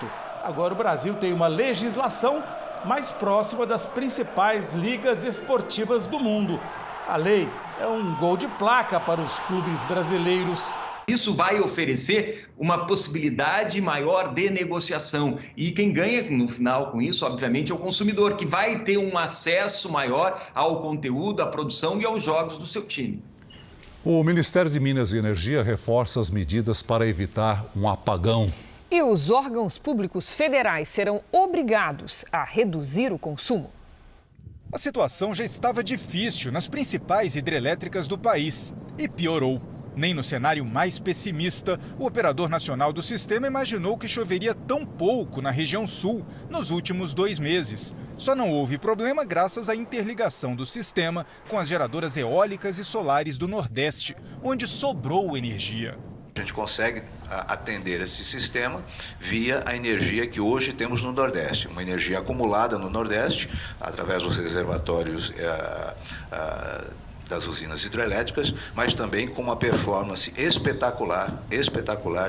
Agora o Brasil tem uma legislação mais próxima das principais ligas esportivas do mundo. A lei é um gol de placa para os clubes brasileiros. Isso vai oferecer uma possibilidade maior de negociação. E quem ganha no final com isso, obviamente, é o consumidor, que vai ter um acesso maior ao conteúdo, à produção e aos jogos do seu time. O Ministério de Minas e Energia reforça as medidas para evitar um apagão. E os órgãos públicos federais serão obrigados a reduzir o consumo? A situação já estava difícil nas principais hidrelétricas do país e piorou. Nem no cenário mais pessimista, o operador nacional do sistema imaginou que choveria tão pouco na região sul nos últimos 2 meses. Só não houve problema graças à interligação do sistema com as geradoras eólicas e solares do Nordeste, onde sobrou energia. A gente consegue atender esse sistema via a energia que hoje temos no Nordeste. Uma energia acumulada no Nordeste, através dos reservatórios das usinas hidrelétricas, mas também com uma performance espetacular,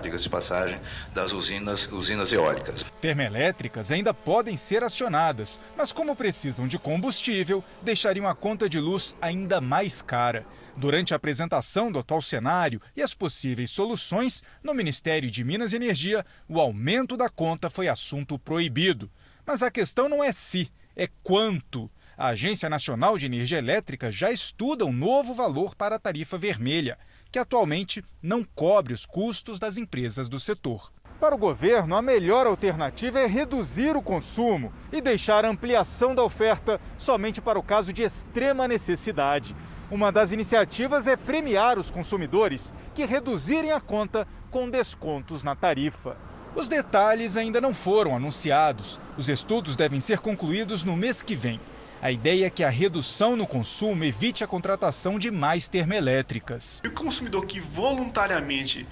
diga-se de passagem, das usinas eólicas. Termoelétricas ainda podem ser acionadas, mas como precisam de combustível, deixariam a conta de luz ainda mais cara. Durante a apresentação do atual cenário e as possíveis soluções, no Ministério de Minas e Energia, o aumento da conta foi assunto proibido. Mas a questão não é se, é quanto. A Agência Nacional de Energia Elétrica já estuda um novo valor para a tarifa vermelha, que atualmente não cobre os custos das empresas do setor. Para o governo, a melhor alternativa é reduzir o consumo e deixar a ampliação da oferta somente para o caso de extrema necessidade. Uma das iniciativas é premiar os consumidores que reduzirem a conta com descontos na tarifa. Os detalhes ainda não foram anunciados. Os estudos devem ser concluídos no mês que vem. A ideia é que a redução no consumo evite a contratação de mais termoelétricas. E o consumidor que voluntariamente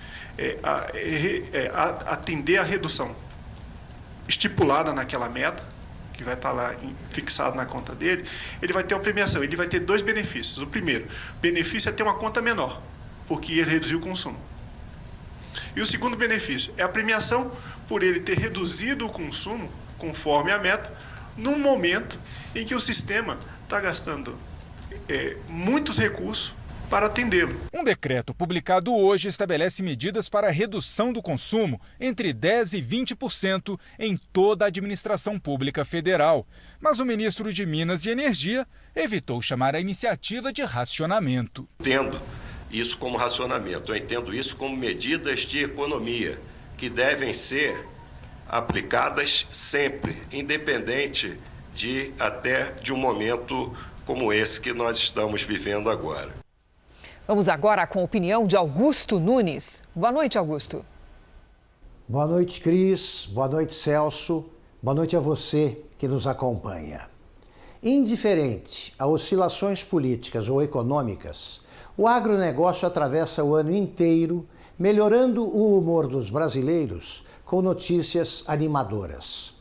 atender a redução estipulada naquela meta, que vai estar lá fixado na conta dele, ele vai ter uma premiação, ele vai ter 2 benefícios. O primeiro, benefício é ter uma conta menor, porque ele reduziu o consumo. E o segundo benefício é a premiação por ele ter reduzido o consumo, conforme a meta, num momento em que o sistema está gastando muitos recursos para atendê-lo. Um decreto publicado hoje estabelece medidas para a redução do consumo entre 10% e 20% em toda a administração pública federal. Mas o ministro de Minas e Energia evitou chamar a iniciativa de racionamento. Entendo isso como racionamento, eu entendo isso como medidas de economia que devem ser aplicadas sempre, independente até de um momento como esse que nós estamos vivendo agora. Vamos agora com a opinião de Augusto Nunes. Boa noite, Augusto. Boa noite, Cris. Boa noite, Celso. Boa noite a você que nos acompanha. Indiferente a oscilações políticas ou econômicas, o agronegócio atravessa o ano inteiro, melhorando o humor dos brasileiros com notícias animadoras.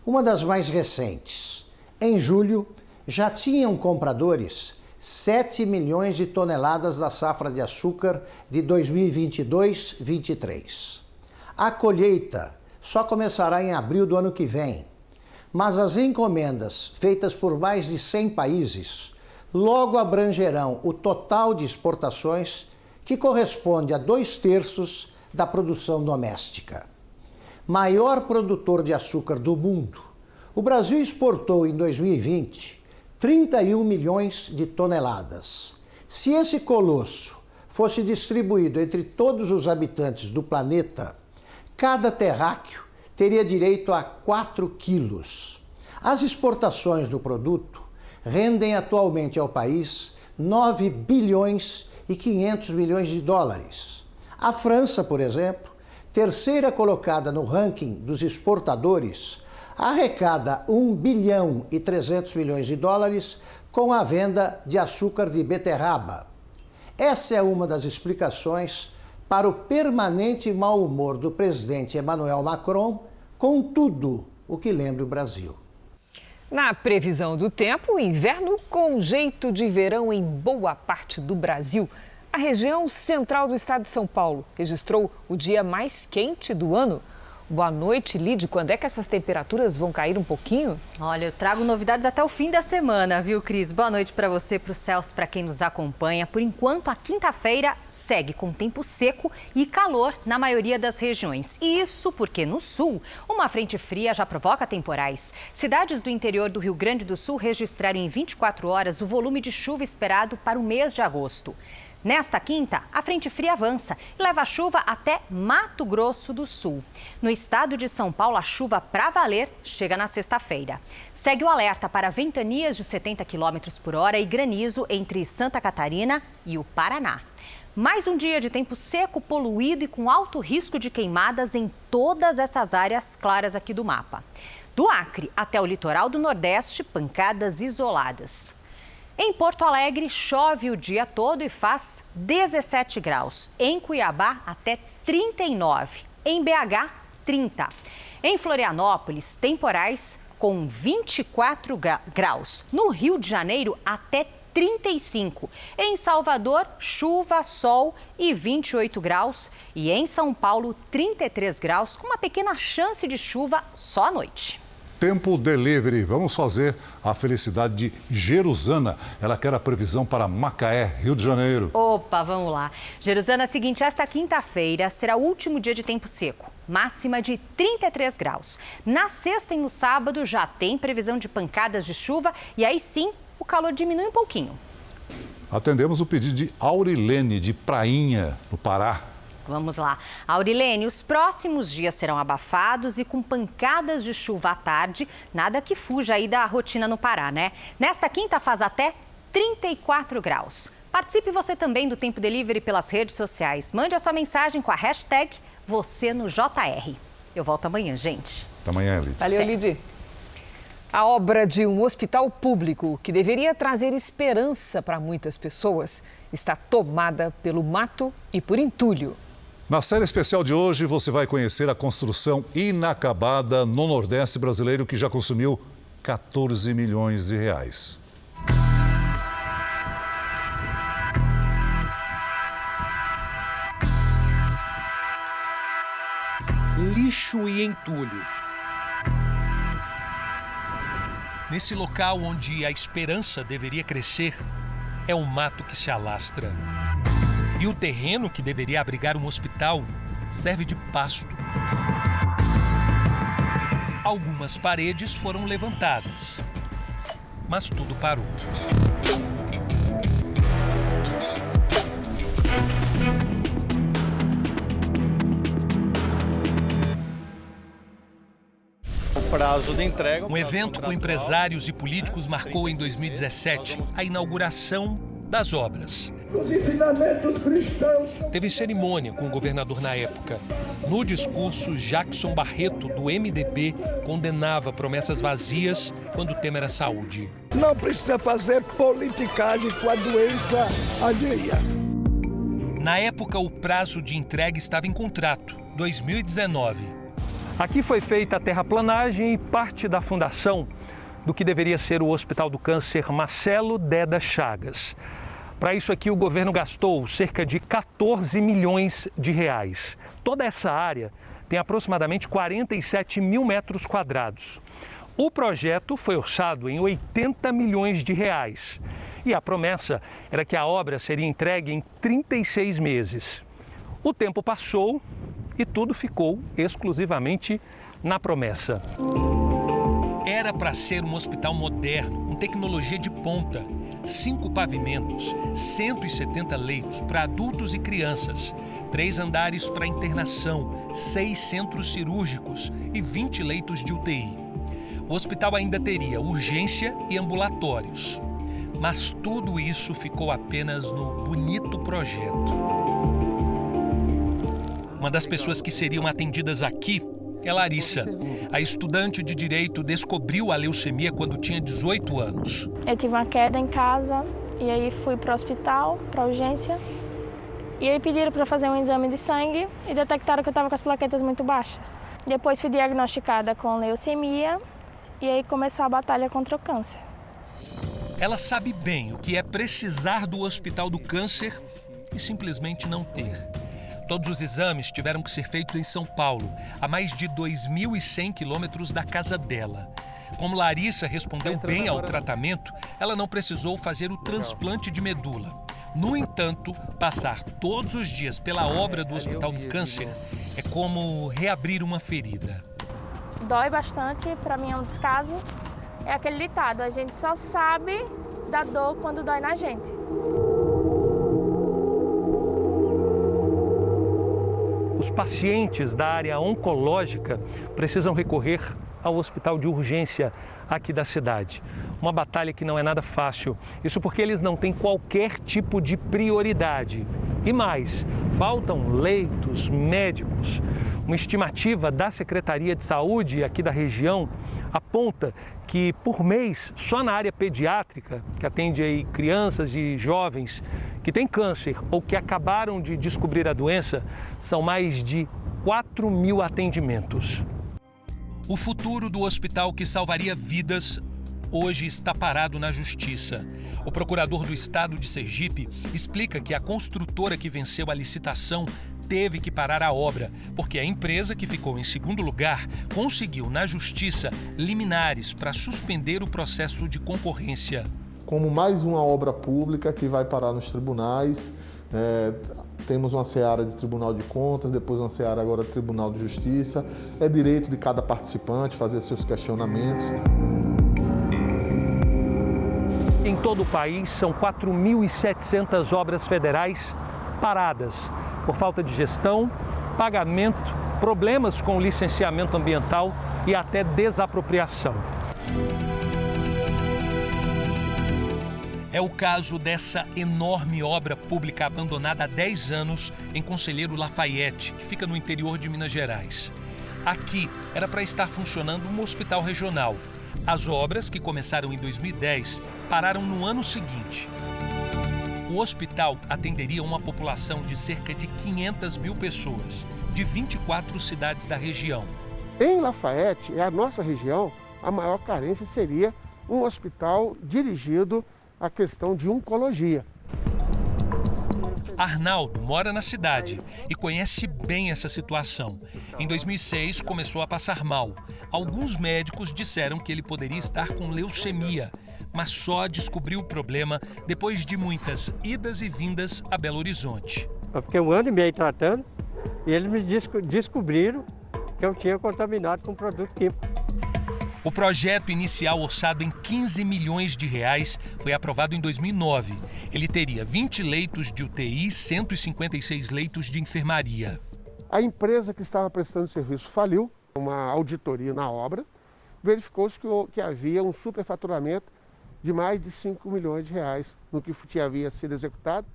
Uma das mais recentes. Em julho, já tinham compradores 7 milhões de toneladas da safra de açúcar de 2022-23. A colheita só começará em abril do ano que vem, mas as encomendas feitas por mais de 100 países logo abrangerão o total de exportações, que corresponde a 2/3 da produção doméstica. Maior produtor de açúcar do mundo, o Brasil exportou em 2020 31 milhões de toneladas. Se esse colosso fosse distribuído entre todos os habitantes do planeta, cada terráqueo teria direito a 4 quilos. As exportações do produto rendem atualmente ao país 9 bilhões e 500 milhões de dólares. A França, por exemplo, terceira colocada no ranking dos exportadores, arrecada 1 bilhão e 300 milhões de dólares com a venda de açúcar de beterraba. Essa é uma das explicações para o permanente mau humor do presidente Emmanuel Macron com tudo o que lembra o Brasil. Na previsão do tempo, inverno com jeito de verão em boa parte do Brasil. A região central do estado de São Paulo registrou o dia mais quente do ano. Boa noite, Lid. Quando é que essas temperaturas vão cair um pouquinho? Olha, eu trago novidades até o fim da semana, viu, Cris? Boa noite para você, para o Celso, para quem nos acompanha. Por enquanto, a quinta-feira segue com tempo seco e calor na maioria das regiões. Isso porque no sul, uma frente fria já provoca temporais. Cidades do interior do Rio Grande do Sul registraram em 24 horas o volume de chuva esperado para o mês de agosto. Nesta quinta, a frente fria avança e leva a chuva até Mato Grosso do Sul. No estado de São Paulo, a chuva para valer chega na sexta-feira. Segue o alerta para ventanias de 70 km por hora e granizo entre Santa Catarina e o Paraná. Mais um dia de tempo seco, poluído e com alto risco de queimadas em todas essas áreas claras aqui do mapa. Do Acre até o litoral do Nordeste, pancadas isoladas. Em Porto Alegre, chove o dia todo e faz 17 graus. Em Cuiabá, até 39. Em BH, 30. Em Florianópolis, temporais com 24 graus. No Rio de Janeiro, até 35. Em Salvador, chuva, sol e 28 graus. E em São Paulo, 33 graus, com uma pequena chance de chuva só à noite. Tempo Delivery. Vamos fazer a felicidade de Jerusana. Ela quer a previsão para Macaé, Rio de Janeiro. Opa, vamos lá. Jerusana, é o seguinte, esta quinta-feira será o último dia de tempo seco. Máxima de 33 graus. Na sexta e no sábado já tem previsão de pancadas de chuva e aí sim o calor diminui um pouquinho. Atendemos o pedido de Aurilene, de Prainha, no Pará. Vamos lá. Aurilene, os próximos dias serão abafados e com pancadas de chuva à tarde. Nada que fuja aí da rotina no Pará, né? Nesta quinta faz até 34 graus. Participe você também do Tempo Delivery pelas redes sociais. Mande a sua mensagem com a hashtag #VocênoJR. Eu volto amanhã, gente. Até amanhã, Lid. Valeu, Lid. A obra de um hospital público que deveria trazer esperança para muitas pessoas está tomada pelo mato e por entulho. Na série especial de hoje, você vai conhecer a construção inacabada no Nordeste brasileiro que já consumiu 14 milhões de reais. Lixo e entulho. Nesse local onde a esperança deveria crescer, é um mato que se alastra. E o terreno que deveria abrigar um hospital serve de pasto. Algumas paredes foram levantadas, mas tudo parou. Prazo de entrega. Um evento com empresários e políticos marcou em 2017 a inauguração das obras. Os ensinamentos cristãos. Teve cerimônia com o governador na época. No discurso, Jackson Barreto, do MDB, condenava promessas vazias quando o tema era saúde. Não precisa fazer politicagem com a doença alheia. Na época, o prazo de entrega estava em contrato, 2019. Aqui foi feita a terraplanagem e parte da fundação do que deveria ser o Hospital do Câncer Marcelo Deda Chagas. Para isso aqui, o governo gastou cerca de 14 milhões de reais. Toda essa área tem aproximadamente 47 mil metros quadrados. O projeto foi orçado em 80 milhões de reais. E a promessa era que a obra seria entregue em 36 meses. O tempo passou e tudo ficou exclusivamente na promessa. Era para ser um hospital moderno, com tecnologia de ponta. 5 pavimentos, 170 leitos para adultos e crianças, 3 andares para internação, 6 centros cirúrgicos e 20 leitos de UTI. O hospital ainda teria urgência e ambulatórios. Mas tudo isso ficou apenas no bonito projeto. Uma das pessoas que seriam atendidas aqui é Larissa. A estudante de Direito descobriu a leucemia quando tinha 18 anos. Eu tive uma queda em casa e aí fui para o hospital, para a urgência. E aí pediram para fazer um exame de sangue e detectaram que eu estava com as plaquetas muito baixas. Depois fui diagnosticada com leucemia e aí começou a batalha contra o câncer. Ela sabe bem o que é precisar do Hospital do Câncer e simplesmente não ter. Todos os exames tiveram que ser feitos em São Paulo, a mais de 2.100 quilômetros da casa dela. Como Larissa respondeu bem ao tratamento, ela não precisou fazer o transplante de medula. No entanto, passar todos os dias pela obra do Hospital do Câncer é como reabrir uma ferida. Dói bastante, para mim é um descaso. É aquele ditado, a gente só sabe da dor quando dói na gente. Os pacientes da área oncológica precisam recorrer ao hospital de urgência aqui da cidade. Uma batalha que não é nada fácil. Isso porque eles não têm qualquer tipo de prioridade. E mais, faltam leitos, médicos. Uma estimativa da Secretaria de Saúde aqui da região aponta que por mês, só na área pediátrica, que atende aí crianças e jovens que têm câncer ou que acabaram de descobrir a doença, são mais de 4 mil atendimentos. O futuro do hospital que salvaria vidas hoje está parado na Justiça. O procurador do estado de Sergipe explica que a construtora que venceu a licitação teve que parar a obra, porque a empresa que ficou em segundo lugar conseguiu na Justiça liminares para suspender o processo de concorrência. Como mais uma obra pública que vai parar nos tribunais, temos uma seara de Tribunal de Contas, depois uma seara agora de Tribunal de Justiça. É direito de cada participante fazer seus questionamentos. Em todo o país, são 4.700 obras federais paradas por falta de gestão, pagamento, problemas com licenciamento ambiental e até desapropriação. É o caso dessa enorme obra pública abandonada há 10 anos em Conselheiro Lafayette, que fica no interior de Minas Gerais. Aqui era para estar funcionando um hospital regional. As obras, que começaram em 2010, pararam no ano seguinte. O hospital atenderia uma população de cerca de 500 mil pessoas, de 24 cidades da região. Em Lafayette, a nossa região, a maior carência seria um hospital dirigido à questão de oncologia. Arnaldo mora na cidade e conhece bem essa situação. Em 2006, começou a passar mal. Alguns médicos disseram que ele poderia estar com leucemia, mas só descobriu o problema depois de muitas idas e vindas a Belo Horizonte. Eu fiquei 1 ano e meio tratando e eles me descobriram que eu tinha contaminado com produto químico. O projeto inicial, orçado em 15 milhões de reais, foi aprovado em 2009. Ele teria 20 leitos de UTI e 156 leitos de enfermaria. A empresa que estava prestando serviço faliu. Uma auditoria na obra verificou-se que havia um superfaturamento de mais de 5 milhões de reais no que havia sido executado.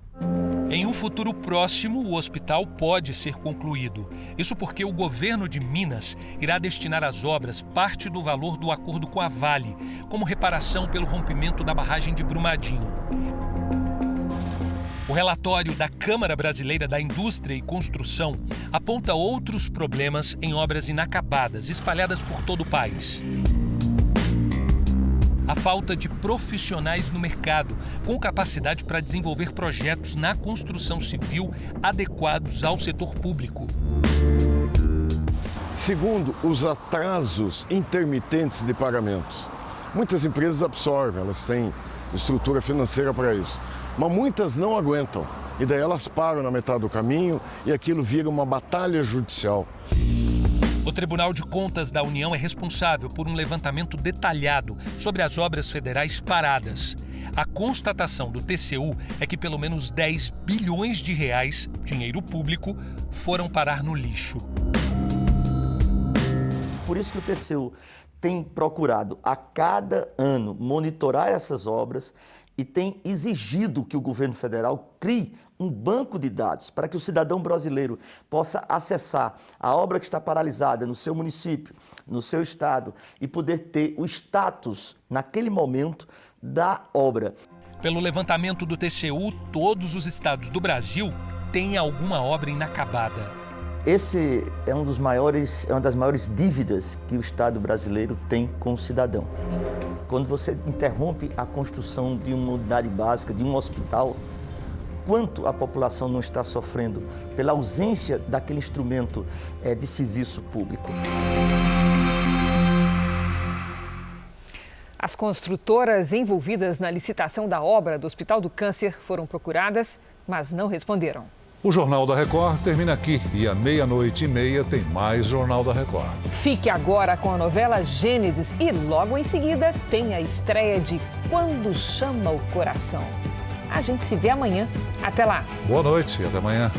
Em um futuro próximo, o hospital pode ser concluído. Isso porque o governo de Minas irá destinar às obras parte do valor do acordo com a Vale, como reparação pelo rompimento da barragem de Brumadinho. O relatório da Câmara Brasileira da Indústria e Construção aponta outros problemas em obras inacabadas, espalhadas por todo o país. A falta de profissionais no mercado, com capacidade para desenvolver projetos na construção civil adequados ao setor público. Segundo, os atrasos intermitentes de pagamentos. Muitas empresas absorvem, elas têm estrutura financeira para isso, mas muitas não aguentam. E daí elas param na metade do caminho e aquilo vira uma batalha judicial. O Tribunal de Contas da União é responsável por um levantamento detalhado sobre as obras federais paradas. A constatação do TCU é que pelo menos 10 bilhões de reais, dinheiro público, foram parar no lixo. Por isso que o TCU tem procurado a cada ano monitorar essas obras e tem exigido que o governo federal crie um banco de dados para que o cidadão brasileiro possa acessar a obra que está paralisada no seu município, no seu estado e poder ter o status, naquele momento, da obra. Pelo levantamento do TCU, todos os estados do Brasil têm alguma obra inacabada. Esse é uma das maiores dívidas que o Estado brasileiro tem com o cidadão. Quando você interrompe a construção de uma unidade básica, de um hospital, quanto a população não está sofrendo pela ausência daquele instrumento de serviço público. As construtoras envolvidas na licitação da obra do Hospital do Câncer foram procuradas, mas não responderam. O Jornal da Record termina aqui e à 00:30 tem mais Jornal da Record. Fique agora com a novela Gênesis e logo em seguida tem a estreia de Quando Chama o Coração. A gente se vê amanhã. Até lá. Boa noite e até amanhã.